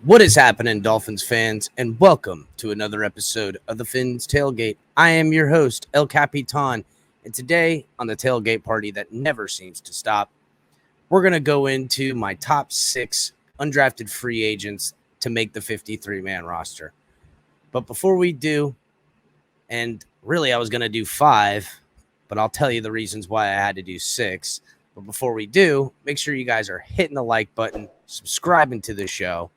What is happening, Dolphins fans, and welcome to another episode of the Fins Tailgate. I am your host, El Capitan, and today on the tailgate party that never seems to stop, we're going to go into my top 6 undrafted free agents to make the 53-man roster. But before we do, and really I was going to do 5, but I'll tell you the reasons why I had to do 6. But before we do, make sure you guys are hitting the like button, subscribing to the show,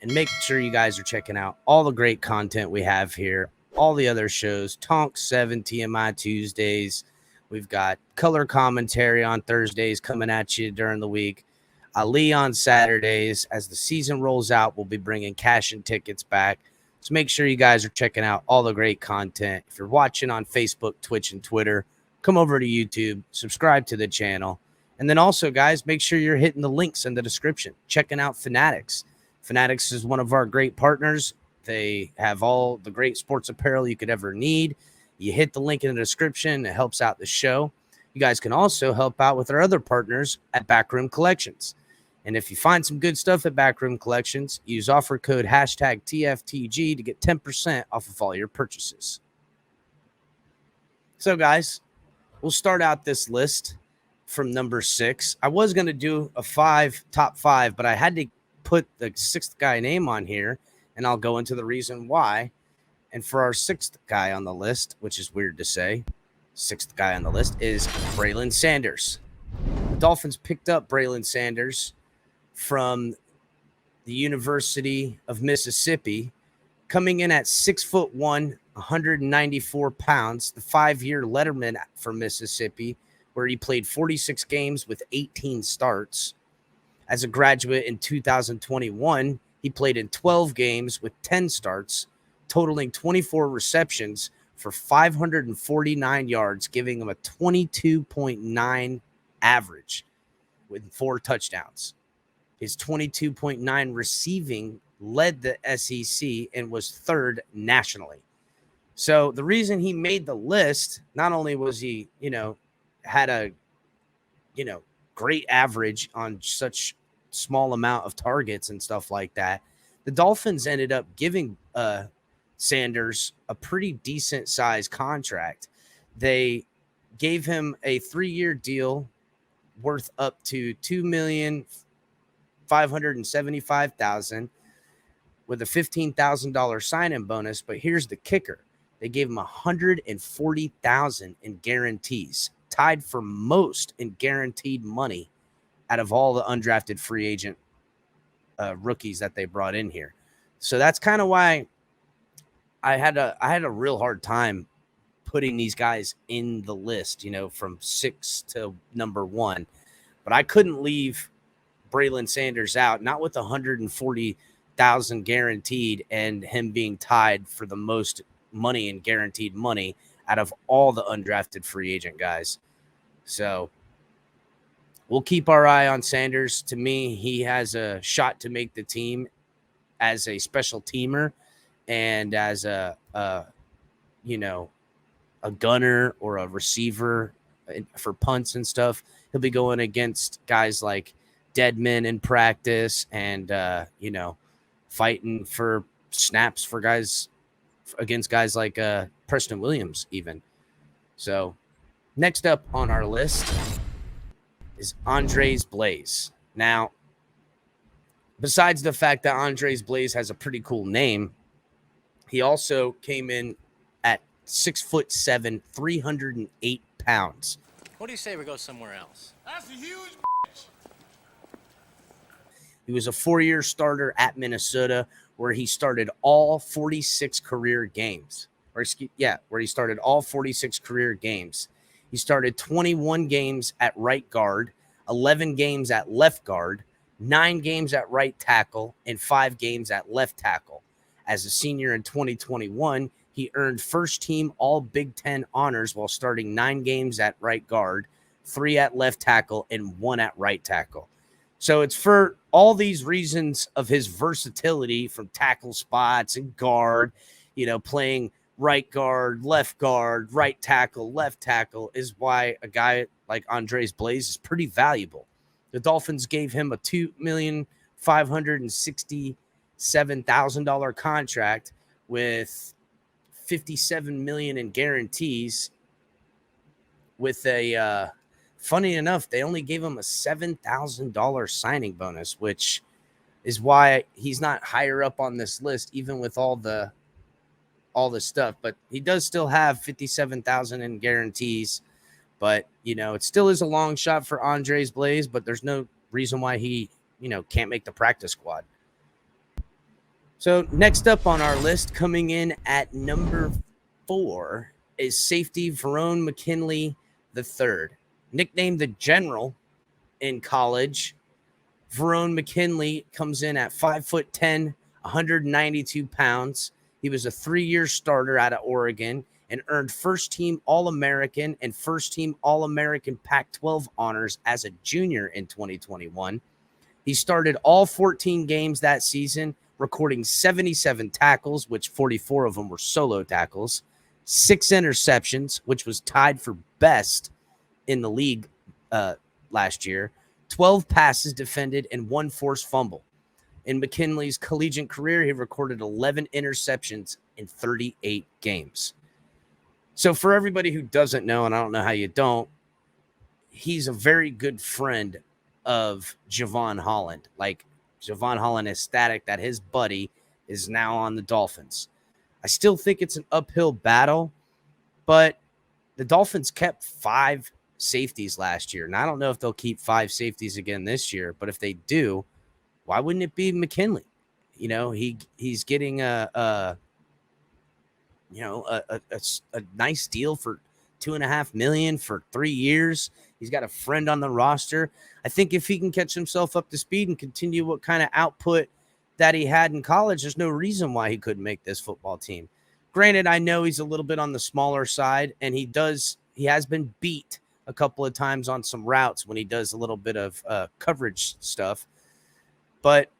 and make sure you guys are checking out all the great content we have here, all the other shows, Tonk 7, TMI Tuesdays. We've got color commentary on Thursdays coming at you during the week. Ali on Saturdays. As the season rolls out, we'll be bringing cash and tickets back. So make sure you guys are checking out all the great content. If you're watching on Facebook, Twitch, and Twitter, come over to YouTube, subscribe to the channel. And then also, guys, make sure you're hitting the links in the description, checking out Fanatics. Fanatics is one of our great partners. They have all the great sports apparel you could ever need. You hit the link in the description. It helps out the show. You guys can also help out with our other partners at Backroom Collections. And if you find some good stuff at Backroom Collections, use offer code #TFTG to get 10% off of all your purchases. So, guys, we'll start out this list from number 6. I was going to do a top 5, but I had to put the 6th guy name on here, and I'll go into the reason why. And for our 6th guy on the list, which is weird to say, 6th guy on the list is Braylon Sanders. The Dolphins picked up Braylon Sanders from the University of Mississippi, coming in at 6'1", 194 pounds, the 5-year letterman for Mississippi, where he played 46 games with 18 starts. As a graduate in 2021, he played in 12 games with 10 starts, totaling 24 receptions for 549 yards, giving him a 22.9 average with 4 touchdowns. His 22.9 receiving led the SEC and was 3rd nationally. So the reason he made the list, not only was he, had a, great average on such small amount of targets and stuff like that, the Dolphins ended up giving Sanders a pretty decent size contract. They gave him a 3-year deal worth up to $2,575,000 with a $15,000 sign-in bonus. But here's the kicker: they gave him $140,000 in guarantees, tied for most in guaranteed money out of all the undrafted free agent rookies that they brought in here. So that's kind of why I had a real hard time putting these guys in the list, from 6 to number 1. But I couldn't leave Braylon Sanders out, not with $140,000 guaranteed and him being tied for the most money in guaranteed money out of all the undrafted free agent guys. So we'll keep our eye on Sanders. To me, he has a shot to make the team as a special teamer and as a gunner or a receiver for punts and stuff. He'll be going against guys like Deadman in practice and, fighting for snaps for guys against guys like Preston Williams even. So next up on our list is Andres Blaze. Now, besides the fact that Andres Blaze has a pretty cool name, he also came in at 6'7", 308 pounds. What do you say we go somewhere else? That's a huge bitch. He was a 4-year starter at Minnesota, where he started all 46 career games. Where he started all 46 career games. He started 21 games at right guard, 11 games at left guard, 9 games at right tackle, and 5 games at left tackle. As a senior in 2021, he earned first-team All-Big Ten honors while starting 9 games at right guard, 3 at left tackle, and 1 at right tackle. So it's for all these reasons of his versatility from tackle spots and guard, playing right guard, right tackle, left tackle, is why a guy like Andres Blaze is pretty valuable. The Dolphins gave him a $2,560,000 $7,000 contract with $57 million in guarantees. With a funny enough, they only gave him a $7,000 signing bonus, which is why he's not higher up on this list, even with all the stuff. But he does still have 57,000 in guarantees. But it still is a long shot for Andres Blaze. But there's no reason why he can't make the practice squad. So next up on our list, coming in at number 4, is safety Verone McKinley III, nicknamed the General in college. Verone McKinley comes in at 5'10", 192 pounds. He was a 3-year starter out of Oregon and earned first-team All-American and first-team All-American Pac-12 honors as a junior in 2021. He started all 14 games that season, recording 77 tackles, which 44 of them were solo tackles, 6 interceptions, which was tied for best in the league last year, 12 passes defended, and 1 forced fumble. In McKinley's collegiate career, he recorded 11 interceptions in 38 games. So for everybody who doesn't know, and I don't know how you don't, he's a very good friend of Javon Holland. Like, Javon Holland is ecstatic that his buddy is now on the Dolphins. I still think it's an uphill battle, but the Dolphins kept 5 safeties last year. And I don't know if they'll keep 5 safeties again this year, but if they do, why wouldn't it be McKinley? He's getting a nice deal for $2.5 million for 3 years. He's got a friend on the roster. I think if he can catch himself up to speed and continue what kind of output that he had in college, there's no reason why he couldn't make this football team. Granted, I know he's a little bit on the smaller side, and he has been beat a couple of times on some routes when he does a little bit of coverage stuff. But,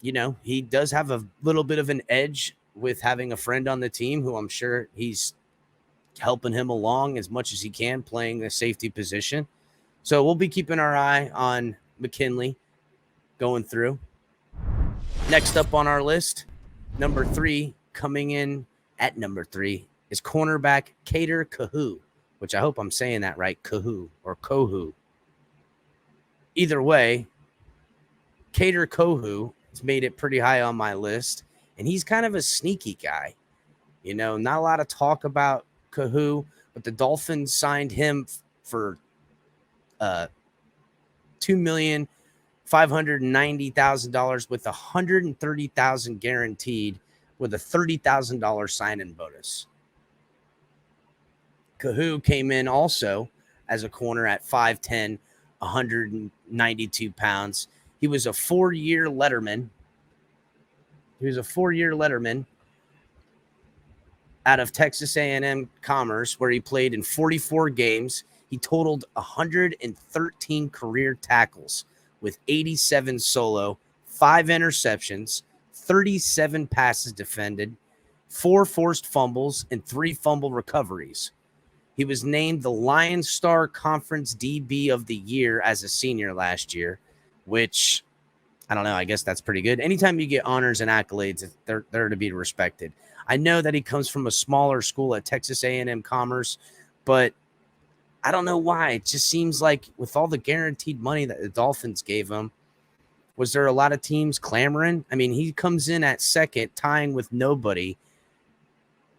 he does have a little bit of an edge with having a friend on the team who I'm sure he's helping him along as much as he can, playing the safety position. So we'll be keeping our eye on McKinley going through. Next up on our list, number 3, coming in at number 3, is cornerback Kader Kohou, which I hope I'm saying that right, Kohou or Kohou. Either way, Kader Kohou has made it pretty high on my list, and he's kind of a sneaky guy. Not a lot of talk about Kohou, but the Dolphins signed him for $2,590,000 with $130,000 guaranteed, with a $30,000 sign-in bonus. Kohou came in also as a corner at 5'10", 192 pounds. He was a 4-year letterman. Out of Texas A&M Commerce, where he played in 44 games. He totaled 113 career tackles with 87 solo, 5 interceptions, 37 passes defended, 4 forced fumbles, and 3 fumble recoveries. He was named the Lions Star Conference DB of the Year as a senior last year, which, I don't know, I guess that's pretty good. Anytime you get honors and accolades, they're to be respected. I know that he comes from a smaller school at Texas A&M Commerce, but I don't know why. It just seems like with all the guaranteed money that the Dolphins gave him, was there a lot of teams clamoring? I mean, he comes in at second, tying with nobody.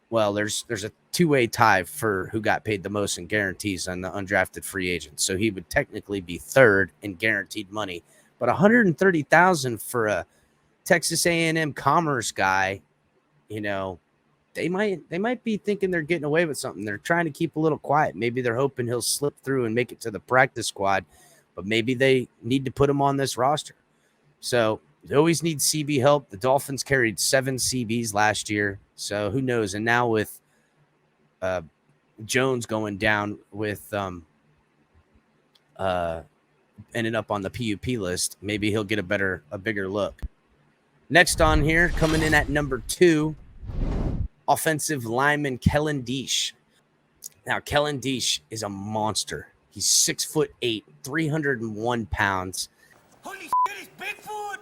Well, there's a 2-way tie for who got paid the most in guarantees on the undrafted free agents. So he would technically be third in guaranteed money. But $130,000 for a Texas A&M Commerce guy, they might be thinking they're getting away with something. They're trying to keep a little quiet. Maybe they're hoping he'll slip through and make it to the practice squad, but maybe they need to put him on this roster. So they always need CB help. The Dolphins carried 7 CBs last year, so who knows? And now with Jones going down with ended up on the PUP list, maybe he'll get a bigger look. Next on here, coming in at number 2, offensive lineman Kellen Diesch. Now, Kellen Diesch is a monster. He's 6'8", 301 pounds. Holy shit, it's Bigfoot!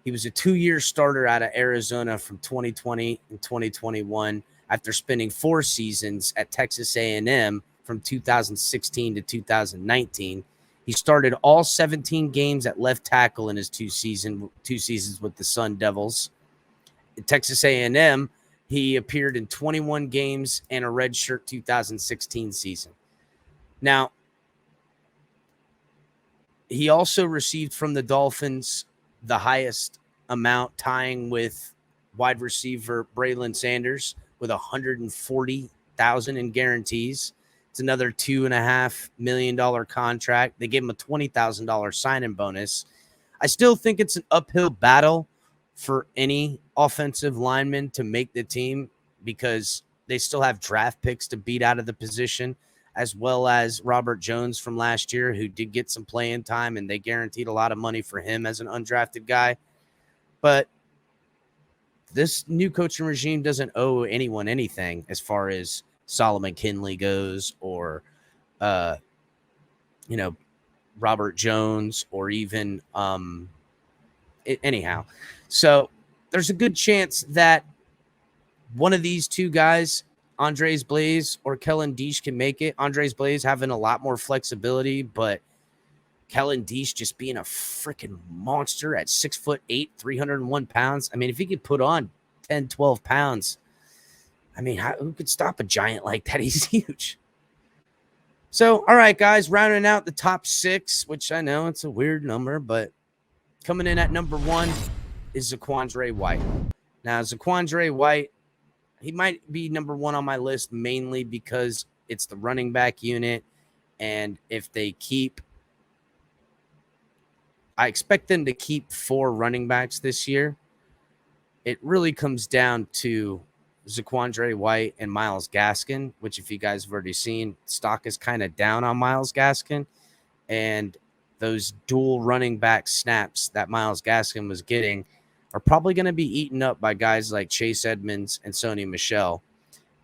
He was a 2-year starter out of Arizona from 2020 and 2021 after spending 4 seasons at Texas A&M from 2016 to 2019. He started all 17 games at left tackle in his two seasons with the Sun Devils. At Texas A&M, he appeared in 21 games and a redshirt 2016 season. Now, he also received from the Dolphins the highest amount, tying with wide receiver Braylon Sanders with $140,000 in guarantees. It's another $2.5 million contract. They gave him a $20,000 sign-in bonus. I still think it's an uphill battle for any offensive lineman to make the team because they still have draft picks to beat out of the position, as well as Robert Jones from last year, who did get some playing time, and they guaranteed a lot of money for him as an undrafted guy. But this new coaching regime doesn't owe anyone anything as far as Solomon Kinley goes, or, Robert Jones, or even anyhow. So there's a good chance that one of these two guys, Andres Blaze or Kellen Diesch, can make it. Andres Blaze having a lot more flexibility, but Kellen Diesch just being a freaking monster at 6'8", 301 pounds. I mean, if he could put on 10, 12 pounds, I mean, who could stop a giant like that? He's huge. So, all right, guys, rounding out the top 6, which I know it's a weird number, but coming in at number 1 is Zaquandre White. Now, Zaquandre White, he might be number 1 on my list mainly because it's the running back unit. And if they I expect them to keep 4 running backs this year. It really comes down to Zaquandre White and Myles Gaskin, which if you guys have already seen, stock is kind of down on Myles Gaskin. And those dual running back snaps that Myles Gaskin was getting are probably going to be eaten up by guys like Chase Edmonds and Sony Michel.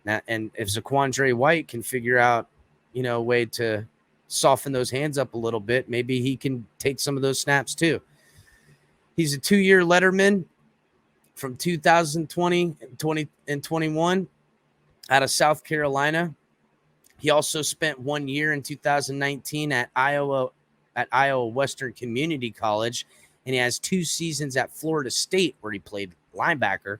Now, and if Zaquandre White can figure out, a way to soften those hands up a little bit, maybe he can take some of those snaps too. He's a 2-year letterman from 2020 and 21 out of South Carolina. He also spent 1 year in 2019 at Iowa Western Community College, and he has 2 seasons at Florida State where he played linebacker.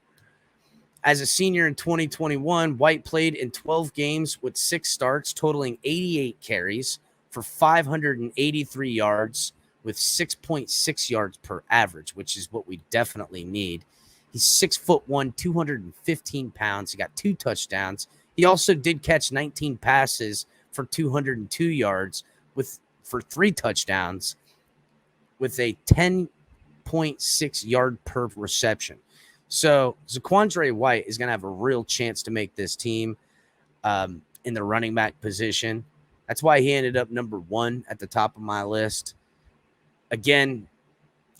As a senior in 2021, White played in 12 games with 6 starts, totaling 88 carries for 583 yards with 6.6 yards per average, which is what we definitely need. He's 6'1", 215 pounds. He got 2 touchdowns. He also did catch 19 passes for 202 yards for 3 touchdowns with a 10.6 yard per reception. So Zaquandre White is going to have a real chance to make this team in the running back position. That's why he ended up number 1 at the top of my list. Again,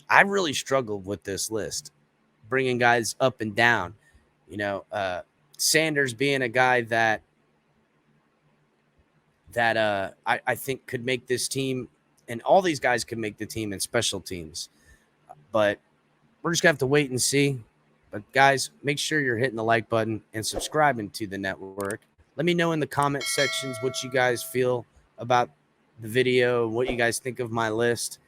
I really struggled with this list, bringing guys up and down. Sanders being a guy that I think could make this team, and all these guys could make the team in special teams. But we're just going to have to wait and see. But, guys, make sure you're hitting the like button and subscribing to the network. Let me know in the comment sections what you guys feel about the video, what you guys think of my list.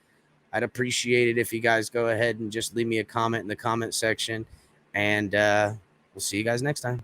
I'd appreciate it if you guys go ahead and just leave me a comment in the comment section. And we'll see you guys next time.